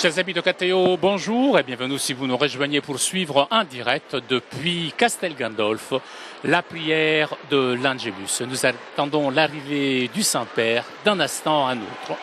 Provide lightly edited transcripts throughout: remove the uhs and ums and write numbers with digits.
Chers amis de KTO, bonjour et bienvenue si vous nous rejoignez pour suivre en direct depuis Castel Gandolfo la prière de l'Angelus. Nous attendons l'arrivée du Saint-Père d'un instant à un autre.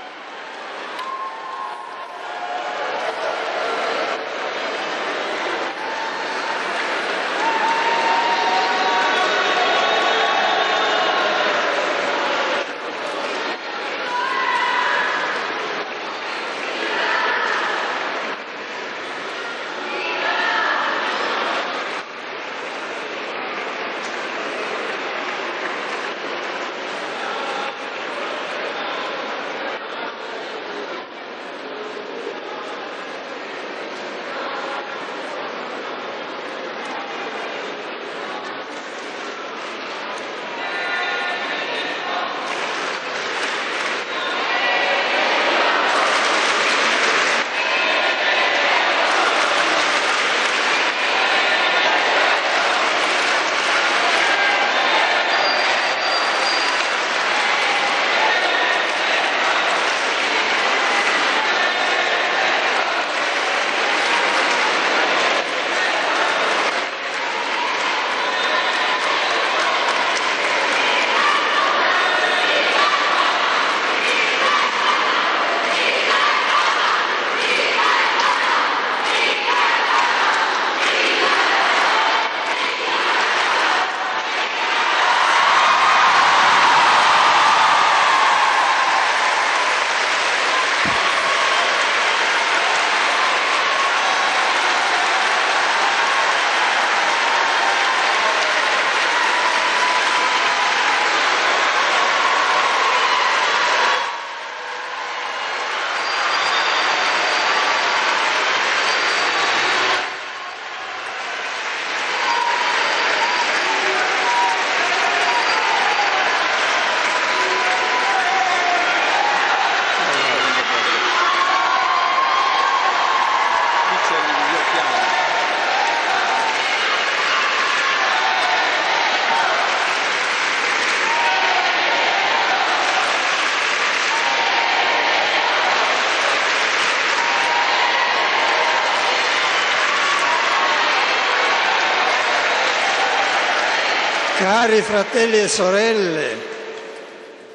Cari fratelli e sorelle,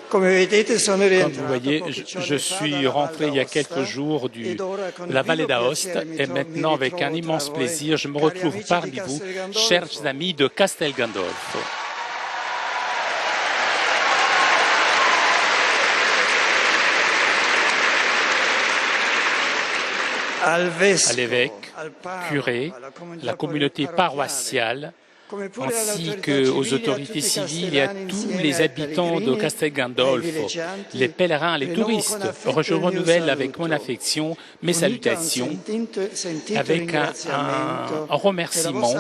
comme vous voyez, je suis rentré il y a quelques jours de la vallée d'Aoste et maintenant, avec un immense plaisir, je me retrouve parmi vous, chers amis de Castel Gandolfo. À l'évêque, curé, la communauté paroissiale, ainsi qu'aux autorités civiles et à tous les habitants de Castel Gandolfo, les pèlerins, les touristes. Je renouvelle avec mon affection mes salutations, avec un remerciement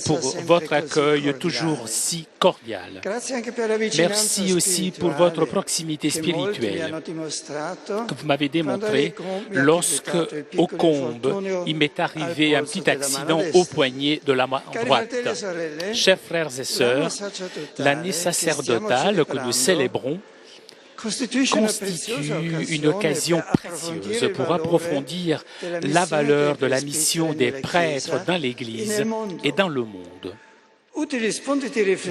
pour votre accueil toujours si cordial. Merci aussi pour votre proximité spirituelle que vous m'avez démontré lorsque, au Combe, il m'est arrivé un petit accident au poignet de la main droite. Chers frères et sœurs, l'année sacerdotale que nous célébrons constitue une occasion précieuse pour approfondir la valeur de la mission des prêtres dans l'Église et dans le monde.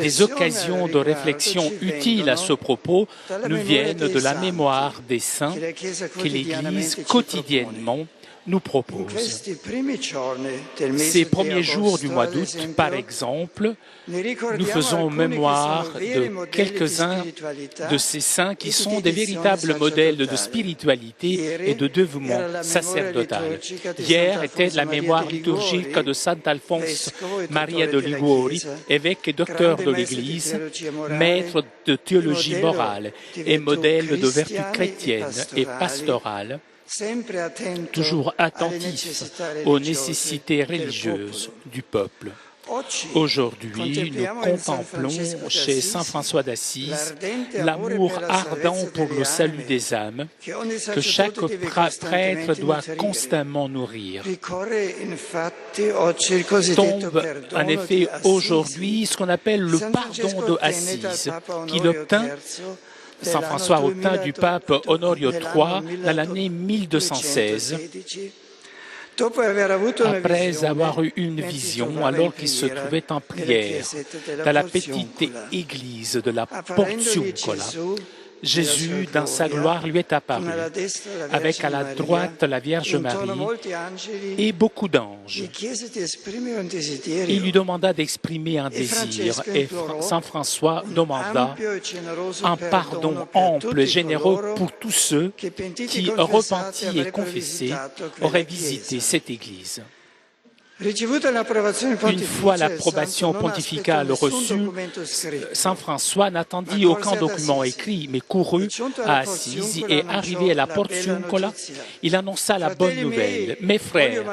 Des occasions de réflexion utiles à ce propos nous viennent de la mémoire des saints que l'Église quotidiennement nous propose. Ces premiers jours du mois d'août, par exemple, nous faisons mémoire de quelques-uns de ces saints qui sont des véritables modèles de spiritualité et de dévouement sacerdotal. Hier était la mémoire liturgique de Saint Alphonse Maria de Liguori, évêque et docteur de l'Église, maître de théologie morale et modèle de vertu chrétienne et pastorale, toujours attentif aux nécessités religieuses du peuple. Aujourd'hui, nous contemplons chez saint François d'Assise l'amour ardent pour le salut des âmes que chaque prêtre doit constamment nourrir. Tombe en effet aujourd'hui ce qu'on appelle le pardon de Assise, qu'il obtint. Saint François obtint du pape Honorio III dans l'année 1216 Après avoir eu une vision, alors qu'il se trouvait en prière dans la petite église de la Porziuncola, Jésus, dans sa gloire, lui est apparu, avec à la droite la Vierge Marie et beaucoup d'anges. Il lui demanda d'exprimer un désir, et Saint François demanda un pardon ample et généreux pour tous ceux qui, repentis et confessés, auraient visité cette église. Une fois l'approbation pontificale reçue, Saint François n'attendit aucun document écrit, mais courut à Assisi et arrivé à la Porziuncola, il annonça la bonne nouvelle. « Mes frères,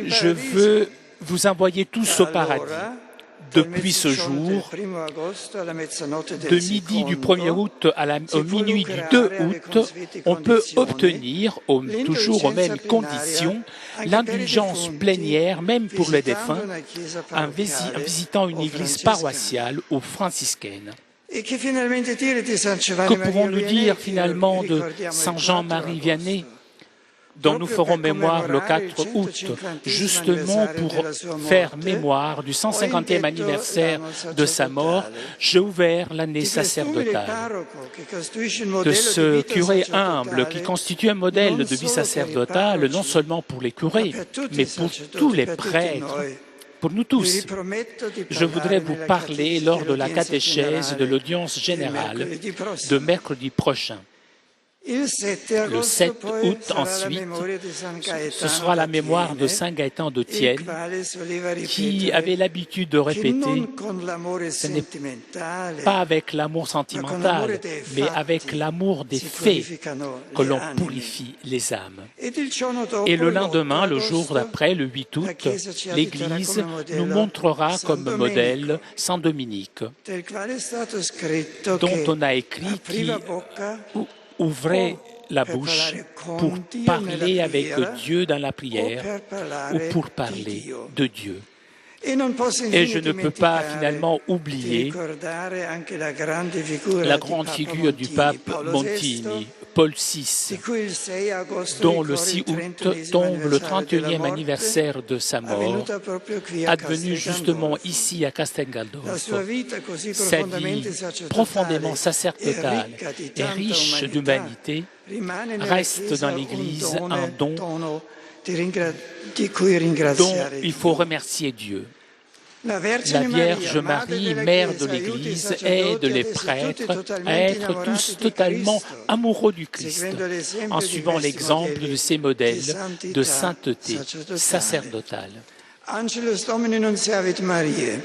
je veux vous envoyer tous au paradis. » Depuis ce jour, de midi du 1er août au minuit du 2 août, on peut obtenir, toujours aux mêmes conditions, l'indulgence plénière, même pour les défunts, en visitant une église paroissiale ou franciscaine. Que pouvons-nous dire finalement de Saint Jean-Marie Vianney, dont nous ferons mémoire le 4 août, justement pour faire mémoire du 150e anniversaire de sa mort, j'ai ouvert l'année sacerdotale. De ce curé humble qui constitue un modèle de vie sacerdotale, non seulement pour les curés, mais pour tous les prêtres, pour nous tous. Je voudrais vous parler lors de la catéchèse de l'audience générale de mercredi prochain. Le 7 août, ensuite, ce sera la mémoire de Saint Gaëtan de Thiene, qui avait l'habitude de répéter « Ce n'est pas avec l'amour sentimental, mais avec l'amour des faits que l'on purifie les âmes. » Et le lendemain, le jour d'après, le 8 août, l'Église nous montrera comme modèle Saint Dominique, dont on a écrit qui ouvrez la bouche pour parler avec Dieu dans la prière ou pour parler de Dieu. Et je ne peux pas finalement oublier la grande figure du pape Montini, Paul VI, dont le 6 août tombe le 31e anniversaire de sa mort, advenu justement ici à Castel Gandolfo. Sa vie profondément sacerdotale et riche d'humanité reste dans l'Église un don dont il faut remercier Dieu. La Vierge Marie, Mère de l'Église, aide les prêtres à être tous totalement amoureux du Christ, en suivant l'exemple de ces modèles de sainteté sacerdotale. Angelus Domini nunciavit Mariae.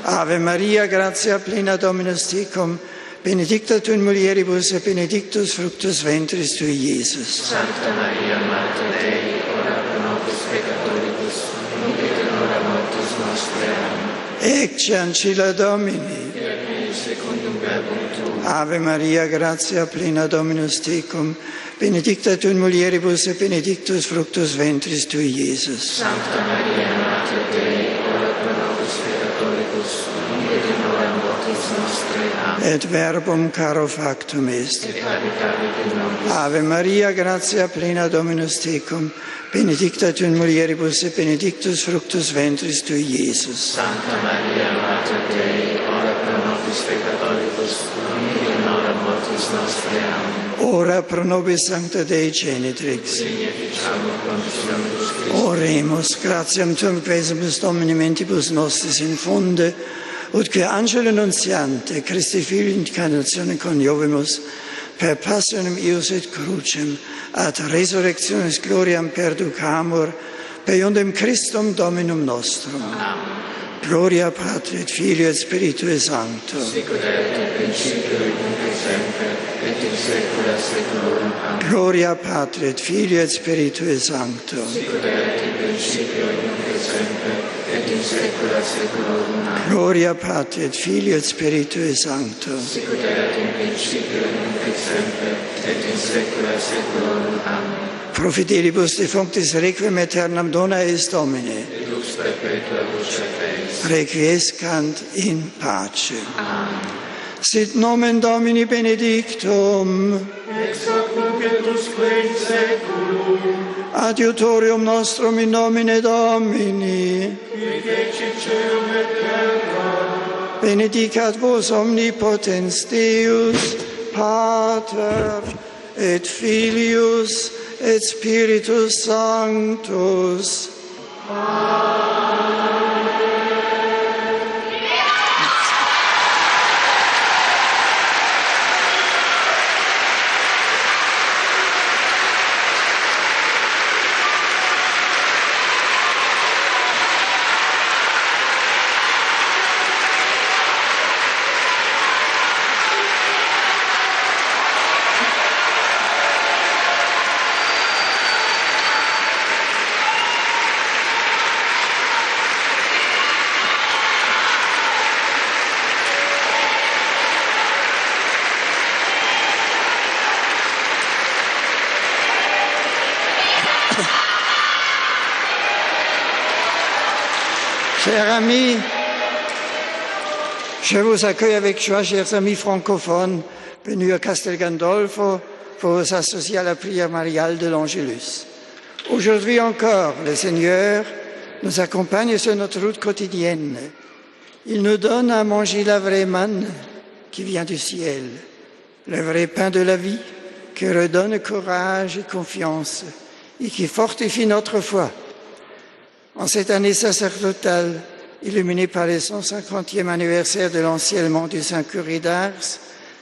Ave Maria, gratia plena Dominus tecum, benedicta tu in mulieribus et benedictus fructus ventris tui, Iesus. Sancta Maria, Mater Dei, ora pro nobis peccatoribus, nunc et in hora mortis nostre. Amen. Ecce ancilla Domini. Secundum verbum tuum. Ave Maria, gratia plena Dominus tecum, benedicta tu in mulieribus et benedictus fructus ventris tui, Iesus. Sancta Maria, Mater Dei, ora pro nobis peccatoribus, nunc et in hora mortis nostre. Amen. Et verbum caro factum est. Et habitavit in nobis. Ave Maria, gratia plena Dominus tecum, benedicta tu in mulieribus et benedictus fructus ventris tui, Iesus. Sancta Maria, Mater Dei, ora pro nobis peccatoribus, nunc et in hora mortis nostre. Amen. Ora pro nobis Sancta Dei Genitrix. Oremus, gratiam tuam quesibus Domini mentibus nostris infunde, ut que Angelo Nuntiante, Christi Filii incarnatione coniovimus, per passionem ius et crucem, ad resurrectionis gloriam perducamur, per iundem Christum Dominum nostrum. Amen. Gloria Patri et Filii et Spiritui Sancto. Sicut erat in principio et nunc et semper, et in saecula saeculorum. Amen. Gloria Patri et Filii et Spiritui Sancto. Sicut erat in principio et nunc et semper, et in saecula saeculorum. Amen. Gloria Patri et Filii et Spiritui Sancto. Sicut erat in principio et nunc et semper, et in saecula saeculorum. Amen. Profiteribus defunctis requiem aeternam dona eis Domine. Et lux perpetua luce feis. Requiescant in pace. Amen. Sit nomen Domini benedictum. Ex hoc nunc et usque in saeculum. Adiutorium nostrum in nomine Domini. Qui fecit caelum et terra. Benedicat vos omnipotens Deus, Pater et Filius et Spiritus Sanctus. Chers amis, je vous accueille avec joie, chers amis francophones, venus à Castel Gandolfo pour vous associer à la prière mariale de l'Angélus. Aujourd'hui encore, le Seigneur nous accompagne sur notre route quotidienne. Il nous donne à manger la vraie manne qui vient du ciel, le vrai pain de la vie qui redonne courage et confiance et qui fortifie notre foi. En cette année sacerdotale, illuminée par le 150e anniversaire de l'enseignement du Saint-Curé d'Ars,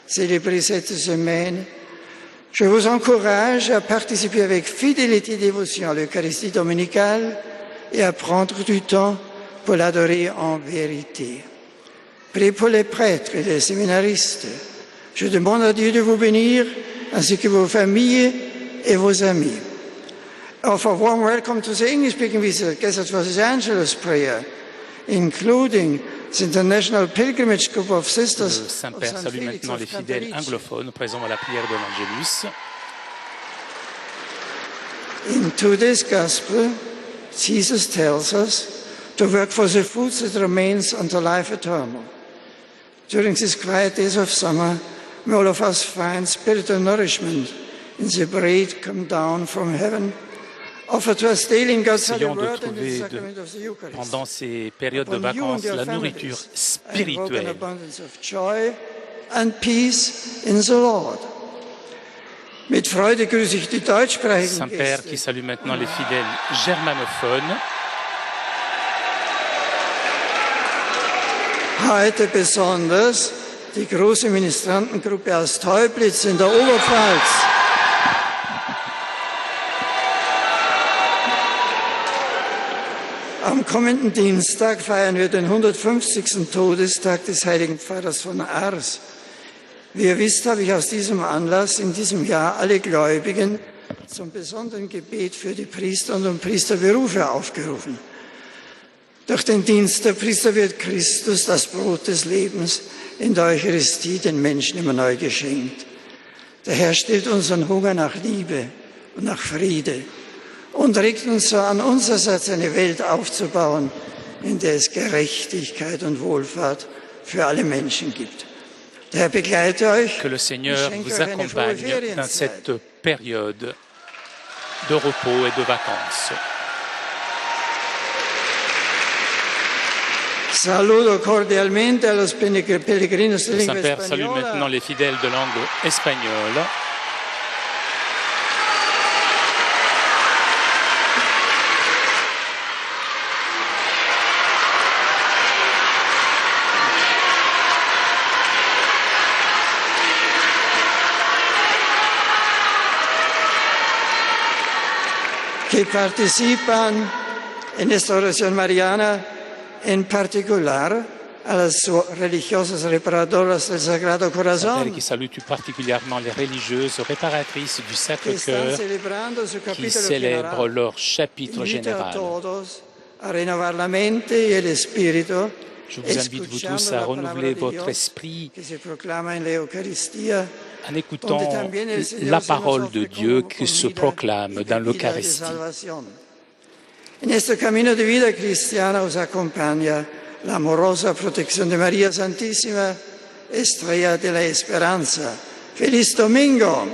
célébré cette semaine, je vous encourage à participer avec fidélité et dévotion à l'Eucharistie dominicale et à prendre du temps pour l'adorer en vérité. Priez pour les prêtres et les séminaristes. Je demande à Dieu de vous bénir, ainsi que vos familles et vos amis. Offer a warm welcome to the English-speaking visitors for this Angelus prayer, including the International Pilgrimage Group of Sisters. Le Saint-Père salue maintenant les fidèles anglophones présents à la prière de l'Angélus. In today's Gospel, Jesus tells us to work for the food that remains unto life eternal. During these quiet days of summer, may all of us find spiritual nourishment in the bread come down from heaven. Essayons de trouver pendant ces périodes de vacances la nourriture spirituelle. Saint-Père qui salue maintenant les fidèles germanophones. Heute besonders die große Ministrantengruppe aus Teublitz in der Oberpfalz. Am kommenden Dienstag feiern wir den 150. Todestag des heiligen Pfarrers von Ars. Wie ihr wisst, habe ich aus diesem Anlass in diesem Jahr alle Gläubigen zum besonderen Gebet für die Priester und Priesterberufe aufgerufen. Durch den Dienst der Priester wird Christus, das Brot des Lebens, in der Eucharistie den Menschen immer neu geschenkt. Der Herr stillt unseren Hunger nach Liebe und nach Friede und regt uns so an, unsererseits eine Welt aufzubauen, in der es Gerechtigkeit und Wohlfahrt für alle Menschen gibt. Der Herr begleite euch. Que le Seigneur vous accompagne dans cette période de repos et de vacances. Saludo cordialmente a los peregrinos de Le lingua Saint-Père salue maintenant les fidèles de langue espagnole. que participan en esta oración mariana, en particular a las religiosas reparadoras del Sagrado Corazón, Qui salue tout particulièrement les religieuses réparatrices du Sacré-Cœur qui célèbrent leur chapitre général. Je vous invite, vous tous, à renouveler votre esprit en écoutant la parole de Dieu qui se proclame dans l'Eucharistie. En este camino de vida cristiana os acompaña la amorosa protección de María Santísima, estrella de la esperanza. ¡Feliz domingo!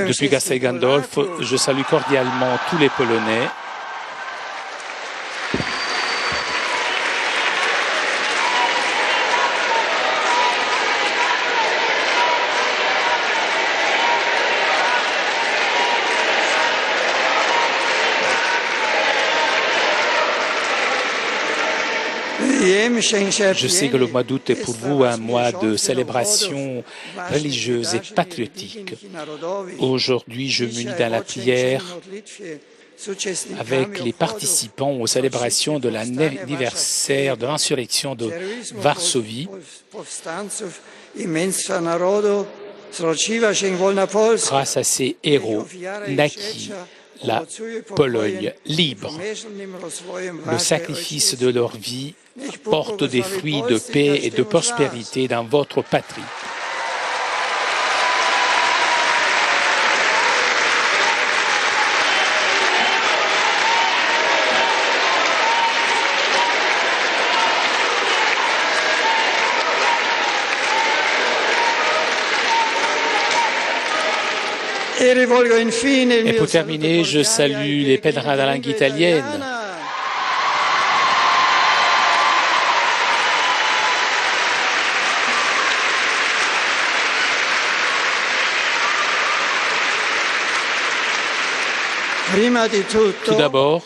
Depuis Castel Gandolfo, je salue cordialement tous les Polonais. Je sais que le mois d'août est pour vous un mois de célébration religieuse et patriotique. Aujourd'hui, je m'unis dans la prière avec les participants aux célébrations de l'anniversaire de l'insurrection de Varsovie. Grâce à ces héros naquit la Pologne libre. Le sacrifice de leur vie porte des fruits de paix et de prospérité dans votre patrie. Et pour terminer, je salue les pèlerins de la langue italienne. Tout d'abord,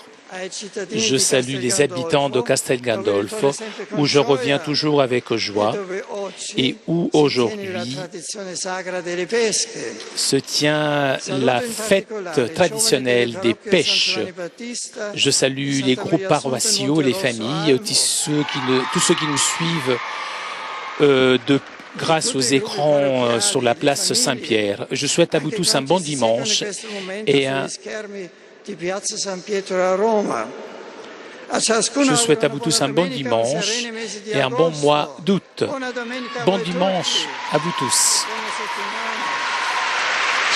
je salue les habitants de Castel Gandolfo, où je reviens toujours avec joie et où aujourd'hui se tient la fête traditionnelle des pêches. Je salue les groupes paroissiaux, les familles, tous ceux qui nous suivent grâce aux écrans sur la place Saint-Pierre. Je souhaite à vous tous un bon dimanche et je souhaite à vous tous un bon dimanche et un bon mois d'août. Bon dimanche à vous tous.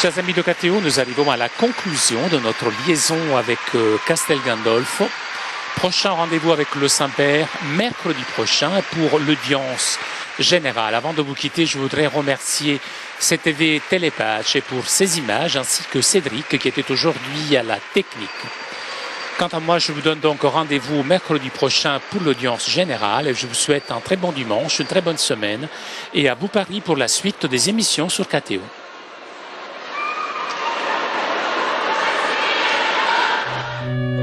Chers amis de KTO, nous arrivons à la conclusion de notre liaison avec Castel Gandolfo. Prochain rendez-vous avec le Saint-Père mercredi prochain pour l'audience générale. Avant de vous quitter, je voudrais remercier CTV Télépatch pour ces images ainsi que Cédric qui était aujourd'hui à la technique. Quant à moi, je vous donne donc rendez-vous mercredi prochain pour l'audience générale et je vous souhaite un très bon dimanche, une très bonne semaine et à vous Paris pour la suite des émissions sur KTO.